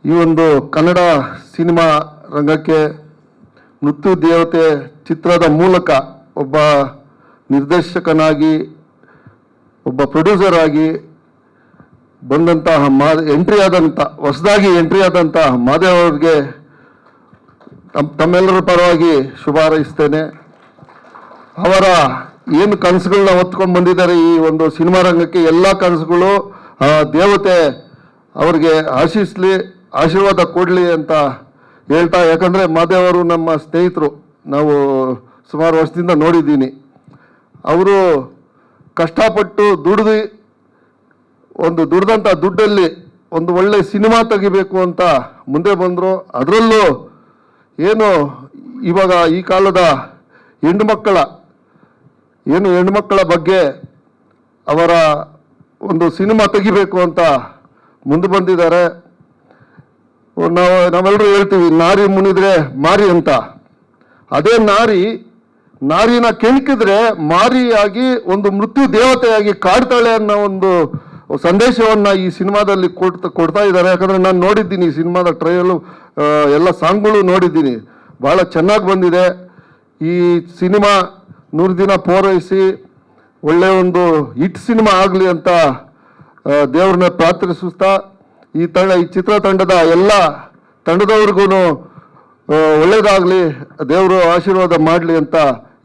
ಈ ಒಂದು ಕನ್ನಡ ಸಿನಿಮಾ ರಂಗಕ್ಕೆ ಮೃತ್ಯು ದೇವತೆ ಚಿತ್ರದ ಮೂಲಕ ಒಬ್ಬ ನಿರ್ದೇಶಕನಾಗಿ ಒಬ್ಬ ಪ್ರೊಡ್ಯೂಸರ್ ಆಗಿ ಬಂದಂತಹ ಹೊಸದಾಗಿ ಎಂಟ್ರಿ ಆದಂತಹ ಮಾದೇವ್ ಅವರಿಗೆ ತಮ್ಮೆಲ್ಲರ ಪರವಾಗಿ ಶುಭ ಹಾರೈಸ್ತೇನೆ. ಅವರ ಏನು ಕನಸುಗಳನ್ನ ಹೊತ್ಕೊಂಡು ಬಂದಿದ್ದಾರೆ ಈ ಒಂದು ಸಿನಿಮಾ ರಂಗಕ್ಕೆ, ಎಲ್ಲ ಕನಸುಗಳು ದೇವತೆ ಅವರಿಗೆ ಆಶೀರ್ವಾದ ಕೊಡಲಿ ಅಂತ ಹೇಳ್ತಾ, ಯಾಕಂದರೆ ಮಾದೇವ್ ಅವರು ನಮ್ಮ ಸ್ನೇಹಿತರು, ನಾವು ಸುಮಾರು ವರ್ಷದಿಂದ ನೋಡಿದ್ದೀನಿ. ಅವರು ಕಷ್ಟಪಟ್ಟು ದುಡ್ದಂಥ ದುಡ್ಡಲ್ಲಿ ಒಂದು ಒಳ್ಳೆ ಸಿನಿಮಾ ತೆಗಿಬೇಕು ಅಂತ ಮುಂದೆ ಬಂದರು. ಅದರಲ್ಲೂ ಏನು ಇವಾಗ ಈ ಕಾಲದ ಹೆಣ್ಣುಮಕ್ಕಳ ಬಗ್ಗೆ ಅವರ ಒಂದು ಸಿನಿಮಾ ತೆಗಿಬೇಕು ಅಂತ ಮುಂದೆ ಬಂದಿದ್ದಾರೆ. ನಾವೆಲ್ಲರೂ ಹೇಳ್ತೀವಿ ನಾರಿ ಮುನಿದ್ರೆ ಮಾರಿ ಅಂತ. ಅದೇ ನಾರಿನ ಕೆಣಕಿದ್ರೆ ಮಾರಿಯಾಗಿ ಒಂದು ಮೃತ್ಯು ದೇವತೆಯಾಗಿ ಕಾಡ್ತಾಳೆ ಅನ್ನೋ ಒಂದು ಸಂದೇಶವನ್ನು ಈ ಸಿನಿಮಾದಲ್ಲಿ ಕೊಡ್ತಾ ಇದ್ದಾರೆ. ಯಾಕಂದರೆ ನಾನು ನೋಡಿದ್ದೀನಿ ಈ ಸಿನಿಮಾದ ಟ್ರೈಲು, ಎಲ್ಲ ಸಾಂಗ್ಗಳು ನೋಡಿದ್ದೀನಿ, ಭಾಳ ಚೆನ್ನಾಗಿ ಬಂದಿದೆ. ಈ ಸಿನಿಮಾ 100 ದಿನ ಪೂರೈಸಿ ಒಳ್ಳೆಯ ಒಂದು ಹಿಟ್ ಸಿನಿಮಾ ಆಗಲಿ ಅಂತ ದೇವ್ರನ್ನ ಪ್ರಾರ್ಥಿಸುತ್ತಾ, ಈ ಚಿತ್ರತಂಡದ ಎಲ್ಲ ತಂಡದವ್ರಿಗೂ ಒಳ್ಳೆಯದಾಗಲಿ, ದೇವರು ಆಶೀರ್ವಾದ ಮಾಡಲಿ ಅಂತ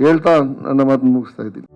ಹೇಳ್ತಾ ನನ್ನ ಮಾತು ಮುಗಿಸ್ತಾ ಇದ್ದೀನಿ.